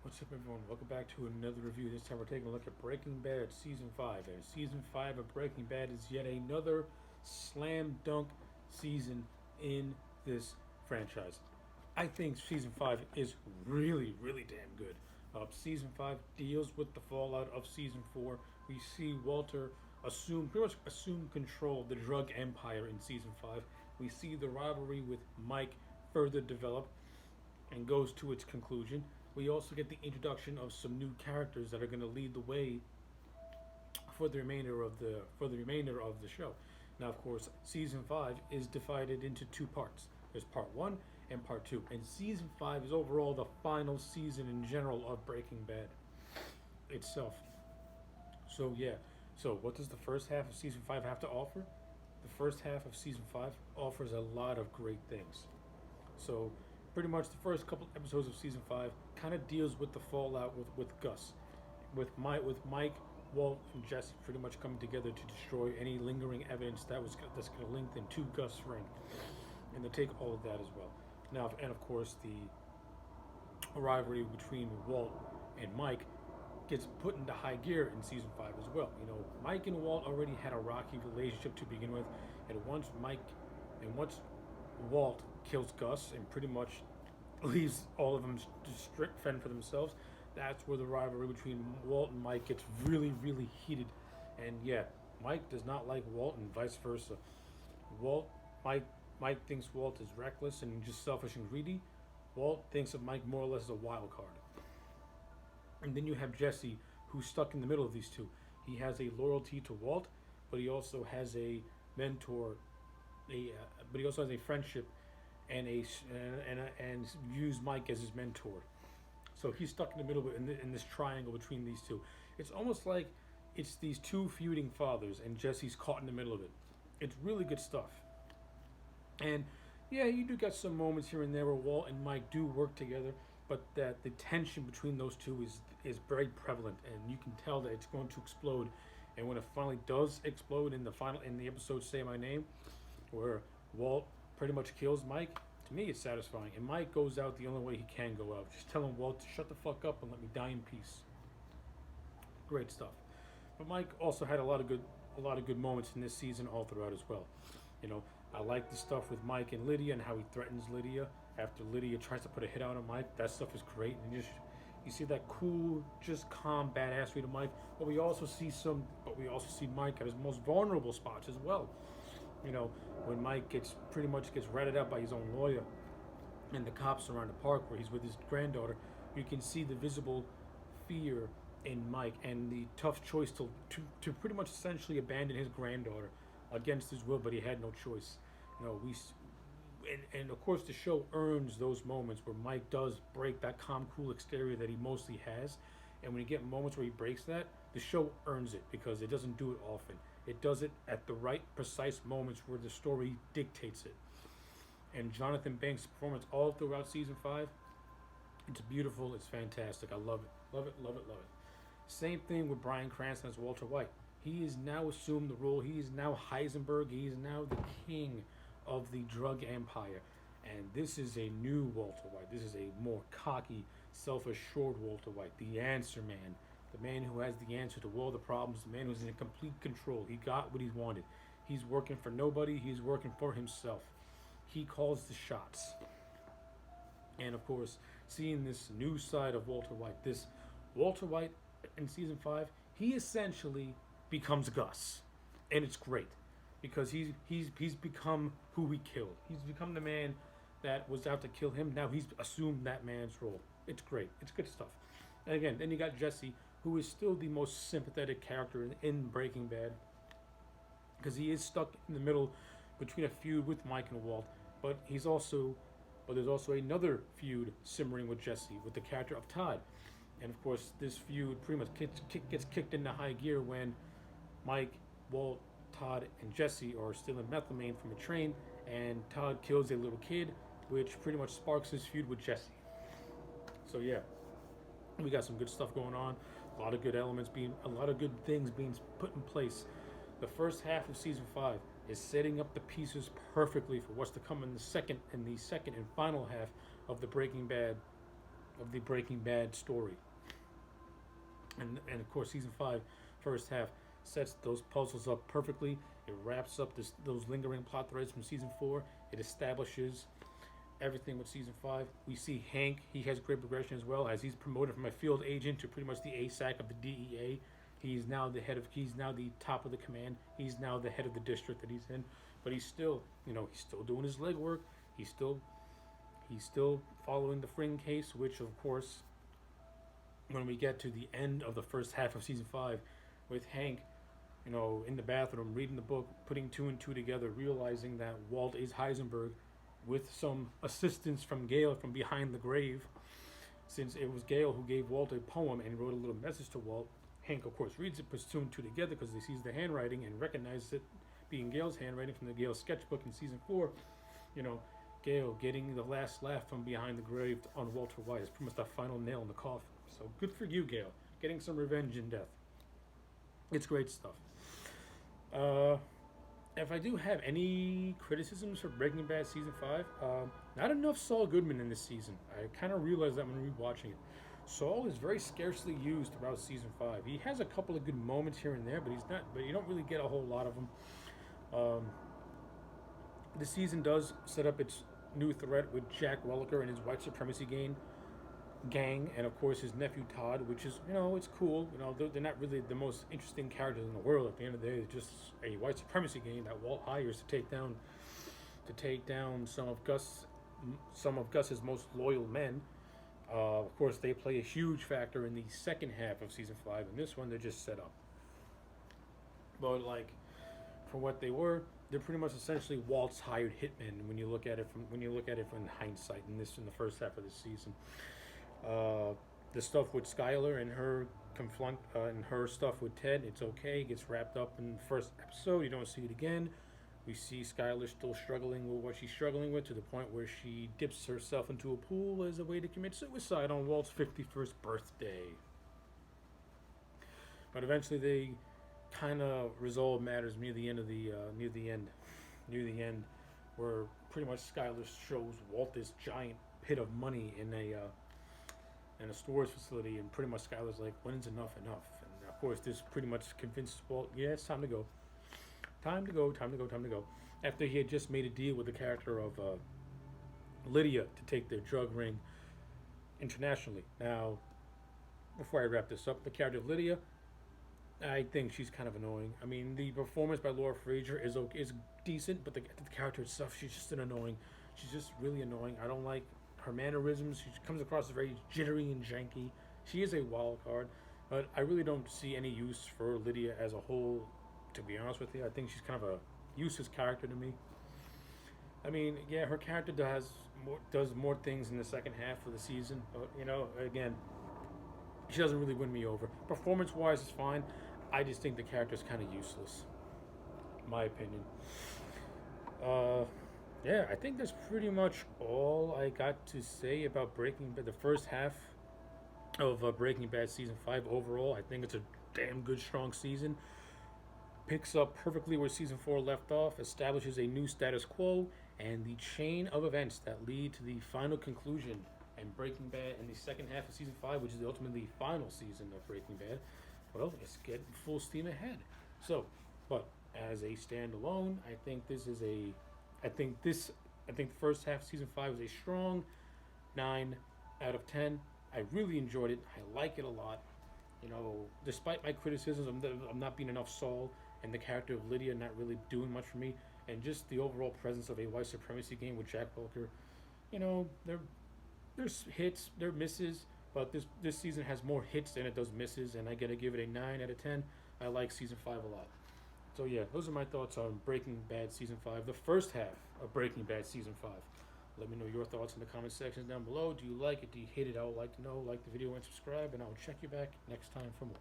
What's up, everyone? Welcome back to another review. This time we're taking a look at Breaking Bad Season 5. And Season 5 of Breaking Bad is yet another slam dunk season in this franchise. I think Season 5 is really, really damn good. Season 5 deals with the fallout of Season 4. We see Walter pretty much assume control of the drug empire in Season 5. We see the rivalry with Mike further develop and goes to its conclusion. We also get the introduction of some new characters that are going to lead the way for the remainder of the show. Now, of course, season 5 is divided into two parts. There's part 1 and part 2. And season 5 is overall the final season in general of Breaking Bad itself. So, yeah. So, what does the first half of season 5 have to offer? The first half of season 5 offers a lot of great things. So, pretty much the first couple episodes of season 5 kind of deals with the fallout with Gus, with Mike, Walt, and Jesse pretty much coming together to destroy any lingering evidence that's going to link them to Gus Fring, and to take all of that as well. Now, and of course, the rivalry between Walt and Mike gets put into high gear in season 5 as well. You know, Mike and Walt already had a rocky relationship to begin with, and once Walt kills Gus and pretty much leaves all of them to strict fend for themselves, that's where the rivalry between Walt and Mike gets really, really heated. And yeah, Mike does not like Walt, and vice versa. Walt, Mike, Mike thinks Walt is reckless and just selfish and greedy. Walt thinks of Mike more or less as a wild card. And then you have Jesse, who's stuck in the middle of these two. He has a loyalty to Walt, but he also has a mentor, but he also has a friendship and views Mike as his mentor. So he's stuck in the middle in this triangle between these two. It's almost like it's these two feuding fathers, and Jesse's caught in the middle of it. It's really good stuff. And yeah, you do get some moments here and there where Walt and Mike do work together, but that the tension between those two is very prevalent, and you can tell that it's going to explode. And when it finally does explode in the episode "Say My Name," where Walt pretty much kills Mike, to me it's satisfying. And Mike goes out the only way he can go out, just telling Walt to shut the fuck up and let me die in peace. Great stuff. But Mike also had a lot of good moments in this season all throughout as well. You know, I like the stuff with Mike and Lydia and how he threatens Lydia after Lydia tries to put a hit out on Mike. That stuff is great, and you see that cool, just calm, badassery to Mike. But we also see Mike at his most vulnerable spots as well. You know, when Mike pretty much gets ratted out by his own lawyer, and the cops around the park where he's with his granddaughter, you can see the visible fear in Mike and the tough choice to pretty much essentially abandon his granddaughter against his will, but he had no choice. You know, and of course the show earns those moments where Mike does break that calm, cool exterior that he mostly has, and when you get moments where he breaks that, the show earns it because it doesn't do it often. It does it at the right, precise moments where the story dictates it. And Jonathan Banks' performance all throughout season 5, it's beautiful, it's fantastic. I love it. Love it, love it, love it. Same thing with Bryan Cranston as Walter White. He has now assumed the role. He is now Heisenberg. He is now the king of the drug empire. And this is a new Walter White. This is a more cocky, self-assured Walter White, the answer man, the man who has the answer to all the problems, the man who's in complete control. He got what he wanted. He's working for nobody. He's working for himself. He calls the shots. And of course, seeing this new side of Walter White, this Walter White in season 5, he essentially becomes Gus, and it's great because he's become who he killed. He's become the man that was out to kill him. Now he's assumed that man's role. It's great. It's good stuff. And again, then you got Jesse, who is still the most sympathetic character in Breaking Bad because he is stuck in the middle between a feud with Mike and Walt, but there's also another feud simmering with Jesse with the character of Todd. And of course, this feud pretty much gets kicked into high gear when Mike, Walt, Todd, and Jesse are still in methylamine from a train, and Todd kills a little kid, which pretty much sparks his feud with Jesse. So yeah, we got some good stuff going on. A lot of good things being put in place. The first half of season 5 is setting up the pieces perfectly for what's to come in the second and final half of the Breaking Bad of the Breaking Bad story. And of course, season 5, first half, sets those puzzles up perfectly. It wraps up those lingering plot threads from season 4. It establishes everything with season 5. We see Hank, he has great progression as well, as he's promoted from a field agent to pretty much the ASAC of the DEA. He's now the top of the command. He's now the head of the district that he's in. But he's still, he's still doing his legwork. He's still following the Fring case, which of course, when we get to the end of the first half of season 5, with Hank, in the bathroom reading the book, putting 2 and 2 together, realizing that Walt is Heisenberg, with some assistance from Gale from behind the grave, since it was Gale who gave Walt a poem and wrote a little message to Walt. Hank, of course, reads it, puts 2 and 2 together because he sees the handwriting and recognizes it being Gale's handwriting from the Gale sketchbook in season 4. Gale getting the last laugh from behind the grave on Walter White is pretty much the final nail in the coffin. So good for you, Gale, getting some revenge in death. It's great stuff. If I do have any criticisms for Breaking Bad season 5, not enough Saul Goodman in this season. I kind of realized that when rewatching it. Saul is very scarcely used throughout season 5. He has a couple of good moments here and there, but you don't really get a whole lot of them. The season does set up its new threat with Jack Welliker and his white supremacy gang, and of course his nephew Todd, which is, it's cool. They're not really the most interesting characters in the world. At the end of the day, they're just a white supremacy gang that Walt hires to take down some of Gus's most loyal men. Of course, they play a huge factor in the second half of season 5. In this one, they're just set up. But for what they were, they're pretty much essentially Walt's hired hitmen when you look at it from hindsight. In the first half of the season, the stuff with Skyler and her and her stuff with Ted, it's okay. It gets wrapped up in the first episode. You don't see it again. We see Skyler still struggling with what she's struggling with, to the point where she dips herself into a pool as a way to commit suicide on Walt's 51st birthday. But eventually they kind of resolve matters near the end, where pretty much Skyler shows Walt this giant pit of money in a storage facility, and pretty much Skyler's like, when's enough? And of course this pretty much convinces Walt, yeah, it's time to go. Time to go. After he had just made a deal with the character of Lydia to take their drug ring internationally. Now, before I wrap this up, the character of Lydia, I think she's kind of annoying. I mean, the performance by Laura Frazier is decent, but the character itself, she's just annoying. She's just really annoying. I don't like her mannerisms. She comes across as very jittery and janky. She is a wild card, but I really don't see any use for Lydia as a whole. To be honest with you, I think she's kind of a useless character to me. I mean, yeah, her character does more things in the second half of the season, but again, she doesn't really win me over. Performance-wise, it's fine. I just think the character's kind of useless, my opinion. Yeah, I think that's pretty much all I got to say about Breaking Bad. The first half of Breaking Bad season 5 overall, I think it's a damn good, strong season. Picks up perfectly where season 4 left off, establishes a new status quo, and the chain of events that lead to the final conclusion and Breaking Bad in the second half of season 5, which is ultimately the final season of Breaking Bad. Well, it's getting full steam ahead. So, but as a standalone, I think the first half of season 5 was a strong 9 out of 10. I really enjoyed it. I like it a lot. Despite my criticisms of not being enough Saul, and the character of Lydia not really doing much for me, and just the overall presence of a white supremacy game with Jack Welker, there's hits, there are misses, but this season has more hits than it does misses, and I gotta give it a 9 out of 10. I like season 5 a lot. So yeah, those are my thoughts on Breaking Bad season 5, the first half of Breaking Bad season 5. Let me know your thoughts in the comment sections down below. Do you like it? Do you hate it? I would like to know. Like the video and subscribe, and I'll check you back next time for more.